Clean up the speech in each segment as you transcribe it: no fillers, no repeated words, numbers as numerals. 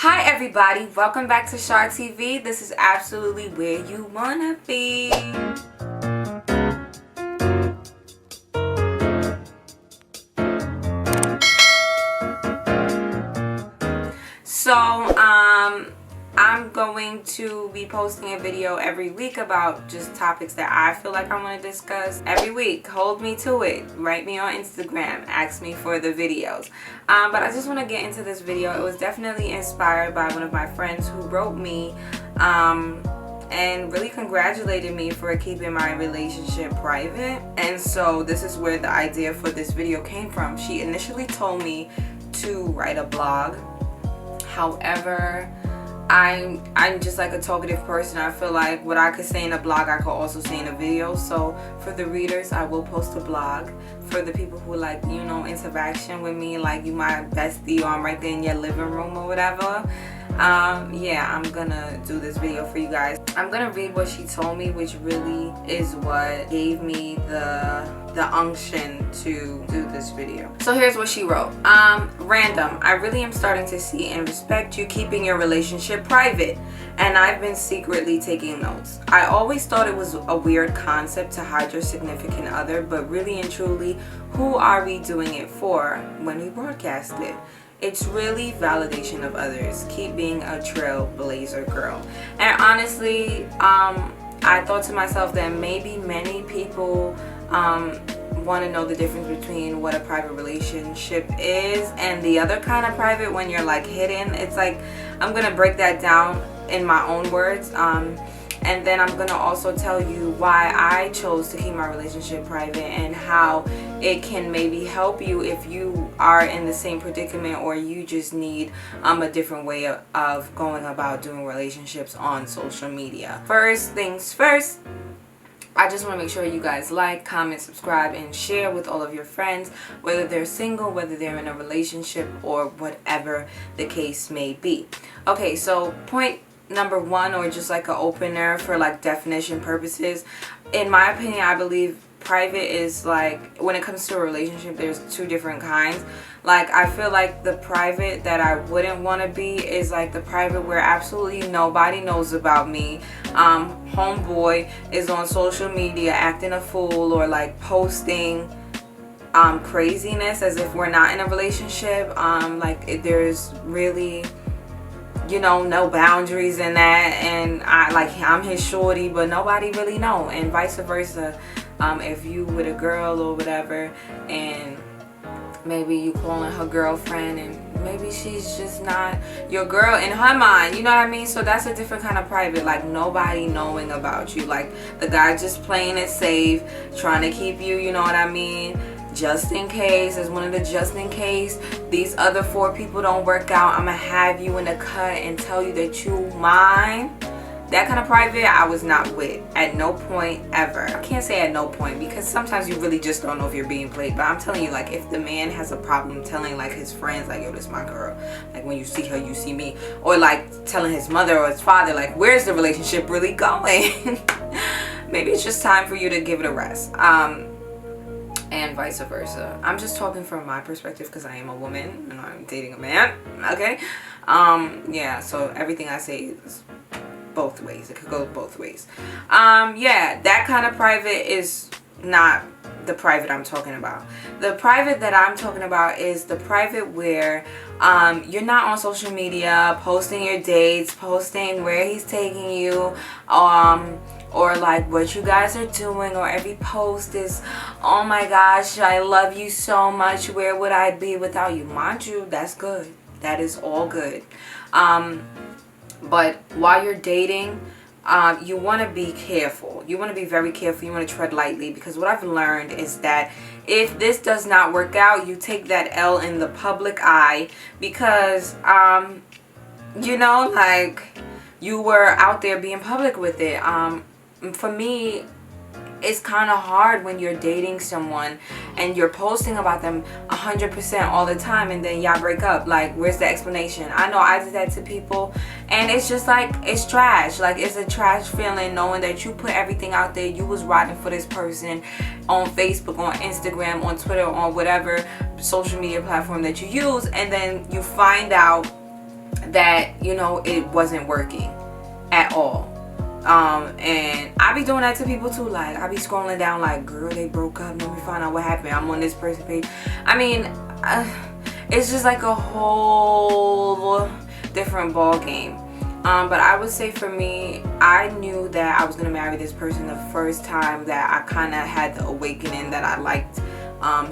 Hi everybody, welcome back to SharrTV. This is absolutely where you wanna be. So, I'm going to be posting a video every week about just topics that I feel like I want to discuss every week. Hold me to it. Write me on Instagram. Ask me for the videos. But I just want to get into this video. It was definitely inspired by one of my friends who wrote me and really congratulated me for keeping my relationship private. And so this is where the idea for this video came from. She initially told me to write a blog. However, I'm just like a talkative person. I feel like what I could say in a blog, I could also say in a video. So for the readers, I will post a blog. For the people who like, you know, interaction with me, like you my bestie or I'm right there in your living room or whatever. Yeah, I'm gonna do this video for you guys. I'm gonna read what she told me, which really is what gave me the unction to do this video. So here's what she wrote. Random, I really am starting to see and respect you keeping your relationship private, and I've been secretly taking notes. I always thought it was a weird concept to hide your significant other, but really and truly, who are we doing it for when we broadcast it? It's really validation of others. Keep being a trailblazer girl. And honestly, I thought to myself that maybe many people want to know the difference between what a private relationship is and the other kind of private when you're like hidden. It's like, I'm going to break that down in my own words. And then I'm going to also tell you why I chose to keep my relationship private and how it can maybe help you if you are in the same predicament or you just need a different way of going about doing relationships on social media. First things first, I just want to make sure you guys like, comment, subscribe, and share with all of your friends, whether they're single, whether they're in a relationship, or whatever the case may be. Okay, so point number one, or just like an opener for like definition purposes, in my opinion, I believe private is like, when it comes to a relationship, there's two different kinds. Like, I feel like the private that I wouldn't want to be is like the private where absolutely nobody knows about me. Homeboy is on social media acting a fool or like posting craziness as if we're not in a relationship. There's really, you know, no boundaries in that, and I'm his shorty but nobody really know, and vice versa. If you with a girl or whatever and maybe you calling her girlfriend and maybe she's just not your girl in her mind, you know what I mean? So that's a different kind of private, like nobody knowing about you, like the guy just playing it safe, trying to keep you, you know what I mean, just in case. As one of the just in case these other 4 people don't work out, I'm gonna have you in the cut and tell you that you mine. That kind of private I was not with at no point ever. I can't say at no point because sometimes you really just don't know if you're being played, but I'm telling you, like, if the man has a problem telling like his friends like, yo, this is my girl, like when you see her you see me, or like telling his mother or his father like, where's the relationship really going? Maybe it's just time for you to give it a rest. And vice versa. I'm just talking from my perspective because I am a woman and I'm dating a man, okay? Yeah, so everything I say is both ways. It could go both ways. Yeah, that kind of private is not the private I'm talking about. The private that I'm talking about is the private where you're not on social media posting your dates, posting where he's taking you, or like what you guys are doing, or every post is, oh my gosh, I love you so much, where would I be without you? Mind you, that's good. That is all good. But while you're dating, you want to be careful. You want to be very careful. You want to tread lightly, because what I've learned is that if this does not work out, you take that L in the public eye, because you know, like, you were out there being public with it. For me, it's kind of hard when you're dating someone and you're posting about them 100% all the time and then y'all break up. Like, where's the explanation? I know I did that to people and it's just like, it's trash. Like, it's a trash feeling knowing that you put everything out there. You was riding for this person on Facebook, on Instagram, on Twitter, on whatever social media platform that you use, and then you find out that, you know, it wasn't working at all. And I be doing that to people too. Like, I be scrolling down like, girl, they broke up, let me find out what happened. I'm on this person page. I mean, it's just like a whole different ball game. But I would say for me, I knew that I was gonna marry this person the first time that I kind of had the awakening that I liked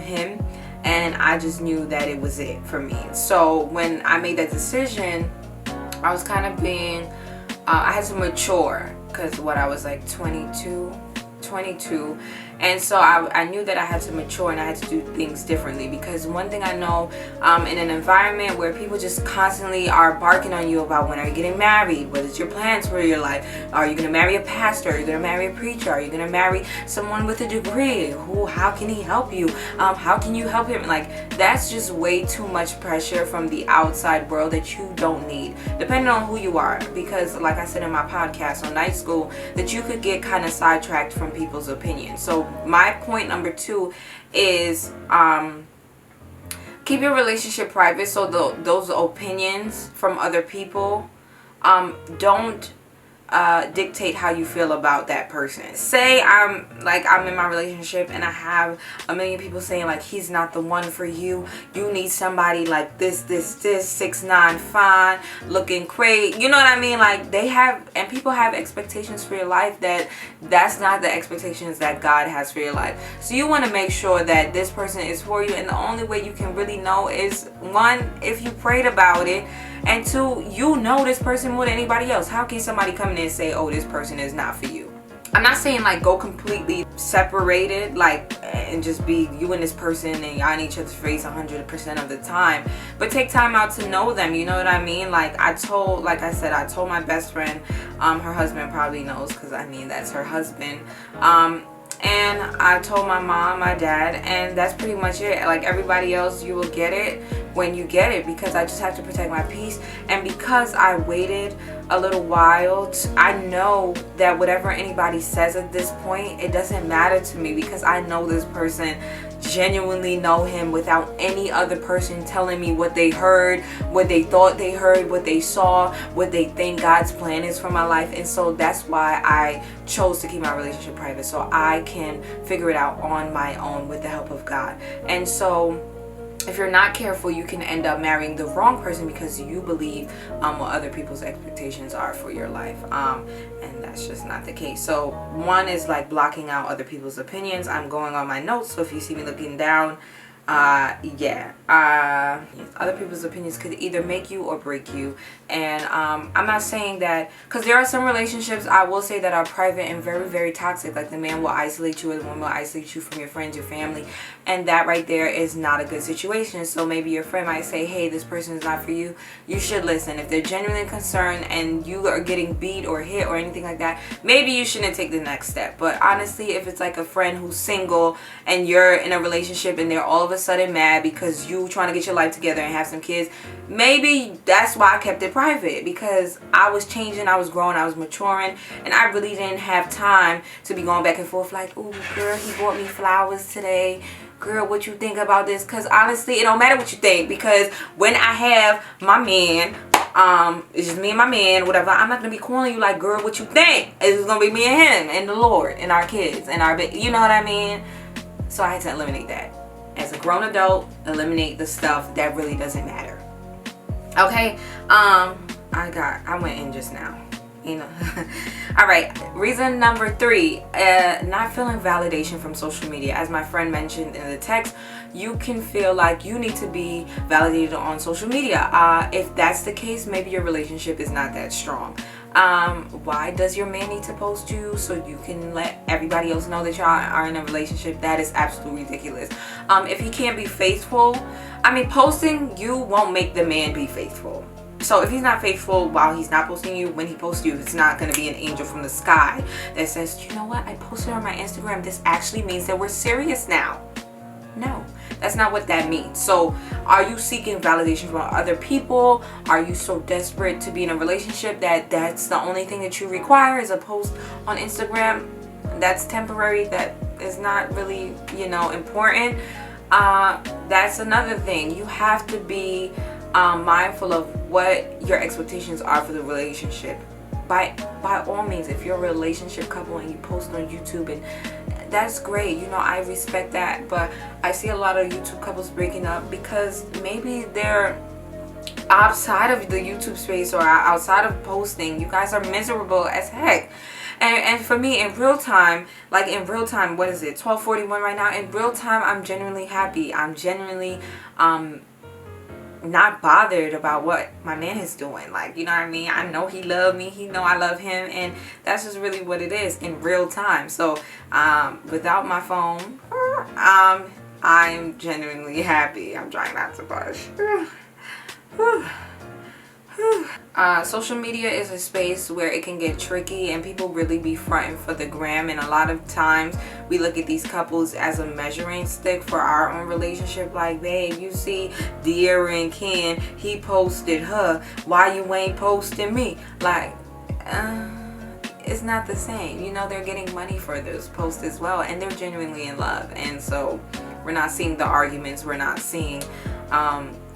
him, and I just knew that it was it for me. So when I made that decision, I was kind of being, I had to mature, because what, I was like 22, and so I knew that I had to mature and I had to do things differently. Because one thing I know, in an environment where people just constantly are barking on you about when are you getting married, what is your plans for your life, are you going to marry a pastor, are you going to marry a preacher, are you going to marry someone with a degree, how can he help you, how can you help him, like, that's just way too much pressure from the outside world that you don't need, depending on who you are. Because like I said in my podcast on night school, that you could get kind of sidetracked from people's opinions. So my point number 2 is keep your relationship private. So those opinions from other people don't dictate how you feel about that person. Say I'm in my relationship and I have a million people saying like, he's not the one for you, you need somebody like this 6'9", fine, looking great, you know what I mean? Like, they have, and people have expectations for your life that's not the expectations that God has for your life. So you want to make sure that this person is for you, and the only way you can really know is, 1, if you prayed about it, and 2, you know this person more than anybody else. How can somebody come in and say, oh, this person is not for you? I'm not saying like go completely separated, like, and just be you and this person and y'all in each other's face 100% of the time, but take time out to know them, you know what I mean? Like I told my best friend, her husband probably knows, because I mean, that's her husband, and I told my mom, my dad, and that's pretty much it. Like everybody else, you will get it when you get it, because I just have to protect my peace. And because I waited a little while, I know that whatever anybody says at this point, it doesn't matter to me, because I know this person, genuinely know him without any other person telling me what they heard, what they thought they heard, what they saw, what they think God's plan is for my life. And so that's why I chose to keep my relationship private, so I can figure it out on my own with the help of God. And so if you're not careful, you can end up marrying the wrong person because you believe what other people's expectations are for your life, and that's just not the case. So 1 is like blocking out other people's opinions. I'm going on my notes, so if you see me looking down, other people's opinions could either make you or break you. And I'm not saying that, because there are some relationships, I will say, that are private and very, very toxic. Like the man will isolate you, or the woman will isolate you from your friends, your family, and that right there is not a good situation. So maybe your friend might say, hey, this person is not for you. You should listen. If they're genuinely concerned and you are getting beat or hit or anything like that, maybe you shouldn't take the next step. But honestly, if it's like a friend who's single and you're in a relationship and they're all of a sudden mad because you trying to get your life together and have some kids, maybe that's why I kept it private, because I was changing, I was growing, I was maturing, and I really didn't have time to be going back and forth like, ooh, girl, he bought me flowers today, girl, what you think about this? Because honestly, it don't matter what you think, because when I have my man, it's just me and my man, whatever, I'm not gonna be calling you like, girl, what you think? It's gonna be me and him and the Lord and our kids and our you know what I mean? So I had to eliminate that. As a grown adult, eliminate the stuff that really doesn't matter. Okay, I went in just now, you know. All right, reason number 3, not feeling validation from social media. As my friend mentioned in the text, you can feel like you need to be validated on social media. If that's the case, maybe your relationship is not that strong. Why does your man need to post you so you can let everybody else know that y'all are in a relationship? That is absolutely ridiculous. If he can't be faithful, I mean, posting you won't make the man be faithful. So if he's not faithful while he's not posting you, when he posts you, it's not going to be an angel from the sky that says, you know what, I posted on my Instagram, this actually means that we're serious now. No, that's not what that means. So are you seeking validation from other people? Are you so desperate to be in a relationship that that's the only thing that you require is a post on Instagram that's temporary, that is not really, you know, important? That's another thing. You have to be mindful of what your expectations are for the relationship. By all means, if you're a relationship couple and you post on YouTube, and that's great, you know, I respect that. But I see a lot of YouTube couples breaking up because maybe they're outside of the YouTube space or outside of posting. You guys are miserable as heck. And for me, in real time, what is it, 12:41 right now? In real time, I'm genuinely happy. I'm genuinely not bothered about what my man is doing. Like, you know what I mean? I know he loves me, he know I love him, and that's just really what it is in real time. So without my phone, I'm genuinely happy. I'm trying not to blush. Social media is a space where it can get tricky and people really be fronting for the gram, and a lot of times we look at these couples as a measuring stick for our own relationship. Like, babe, you see Dear and Ken, he posted her, why you ain't posting me? Like, it's not the same. You know, they're getting money for those posts as well, and they're genuinely in love. And so we're not seeing the arguments, we're not seeing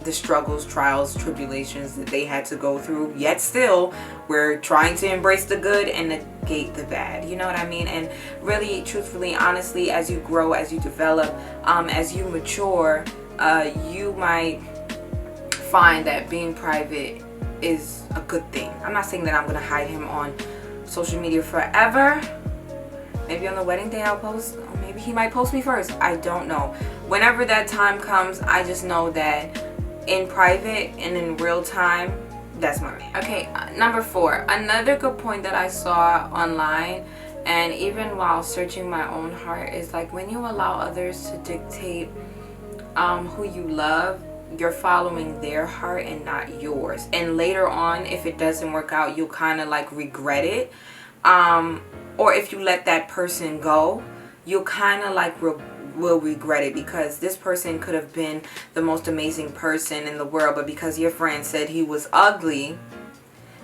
the struggles, trials, tribulations that they had to go through, yet still we're trying to embrace the good and negate the bad. You know what I mean? And really, truthfully, honestly, as you grow, as you develop, as you mature, you might find that being private is a good thing. I'm not saying that I'm gonna hide him on social media forever. Maybe on the wedding day I'll post, or maybe he might post me first. I don't know. Whenever that time comes, I just know that in private and in real time, that's my man. Okay, number 4. Another good point that I saw online, and even while searching my own heart, is like when you allow others to dictate who you love, you're following their heart and not yours. And later on, if it doesn't work out, you'll kind of like regret it. Or if you let that person go, you'll kind of like will regret it, because this person could have been the most amazing person in the world, but because your friend said he was ugly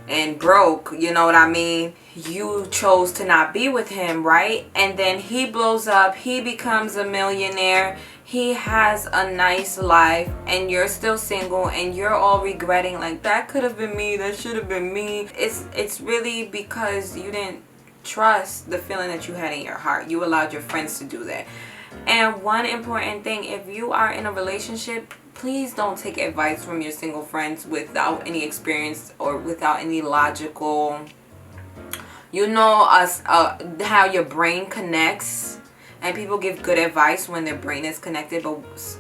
and broke, you know what I mean, you chose to not be with him, right? And then he blows up, he becomes a millionaire, he has a nice life, and you're still single and you're all regretting, like, that could have been me, that should have been me. It's really because you didn't trust the feeling that you had in your heart. You allowed your friends to do that. And one important thing, if you are in a relationship, please don't take advice from your single friends without any experience or without any logical, you know, how your brain connects. And people give good advice when their brain is connected, but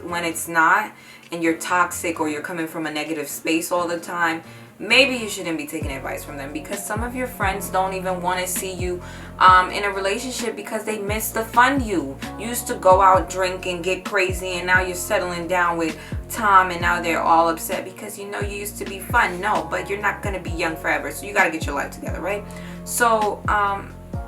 when it's not, and you're toxic or you're coming from a negative space all the time, maybe you shouldn't be taking advice from them, because some of your friends don't even want to see you in a relationship because they miss the fun you used to go out, drink, and get crazy, and now you're settling down with Tom, and now they're all upset because you know you used to be fun. No, but you're not going to be young forever, so you got to get your life together, right? So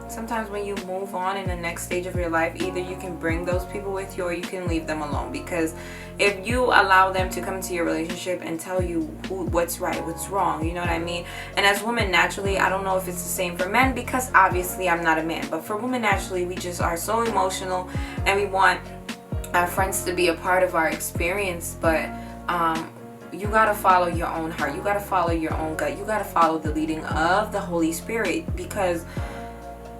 sometimes when you move on in the next stage of your life, either you can bring those people with you or you can leave them alone. Because if you allow them to come into your relationship and tell you what's right, what's wrong, you know what I mean? And as women, naturally, I don't know if it's the same for men, because obviously I'm not a man, but for women, naturally, we just are so emotional and we want our friends to be a part of our experience. But you gotta follow your own heart, you gotta follow your own gut, you gotta follow the leading of the Holy Spirit, because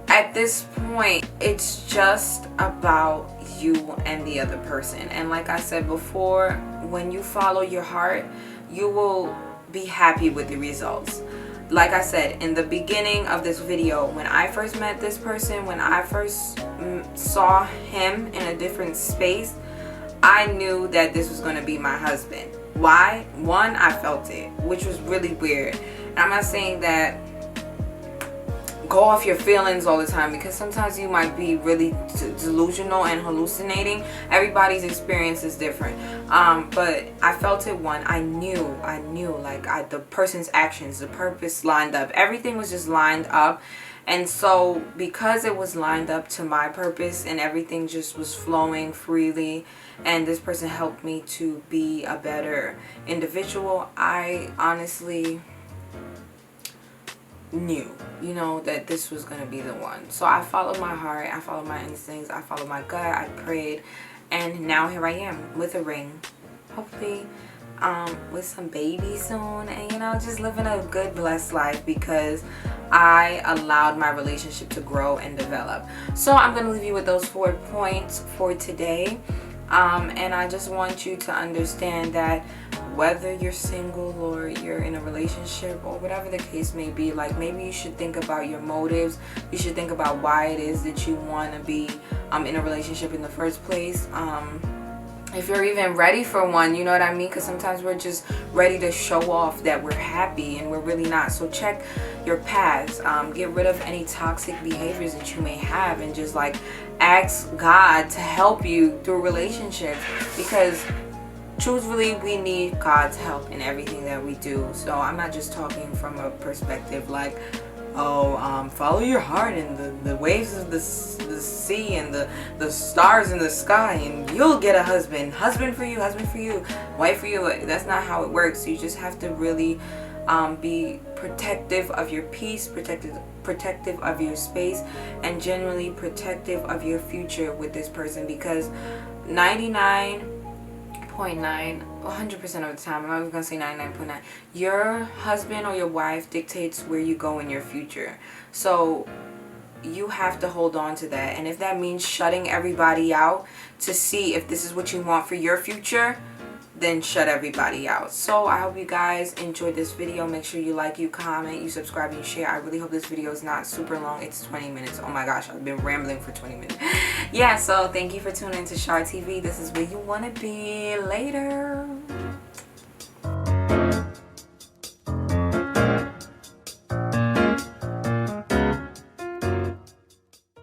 at this point, it's just about you and the other person. And like I said before, when you follow your heart, you will be happy with the results. Like I said in the beginning of this video, when I first met this person, when I first saw him in a different space, I knew that this was going to be my husband. Why? One, I felt it, which was really weird. And I'm not saying that go off your feelings all the time, because sometimes you might be really delusional and hallucinating. Everybody's experience is different, but I felt it. One, I knew like the person's actions, the purpose lined up, everything was just lined up. And so because it was lined up to my purpose and everything just was flowing freely, and this person helped me to be a better individual, I honestly knew, you know, that this was going to be the one. So I followed my heart, I followed my instincts, I followed my gut, I prayed, and now here I am with a ring. Hopefully with some babies soon, and you know, just living a good blessed life because I allowed my relationship to grow and develop. So I'm going to leave you with those 4 points for today. And I just want you to understand that whether you're single or you're in a relationship or whatever the case may be, like, maybe you should think about your motives. You should think about why it is that you want to be in a relationship in the first place. If you're even ready for one, you know what I mean? Because sometimes we're just ready to show off that we're happy and we're really not. So check your past. Get rid of any toxic behaviors that you may have, and just like ask God to help you through relationships, because truthfully, we need God's help in everything that we do. So I'm not just talking from a perspective like, oh, follow your heart and the waves of the sea and the stars in the sky and you'll get a husband for you, wife for you. That's not how it works. You just have to really be protective of your peace, protective of your space, and genuinely protective of your future with this person, because 100% of the time, I'm not even gonna say 99.9, your husband or your wife dictates where you go in your future. So you have to hold on to that, and if that means shutting everybody out to see if this is what you want for your future, then shut everybody out. So I hope you guys enjoyed this video. Make sure you like, you comment, you subscribe, and you share. I really hope this video is not super long. It's 20 minutes. Oh my gosh, I've been rambling for 20 minutes. Yeah, so thank you for tuning into SharrTV. This is where you want to be. Later.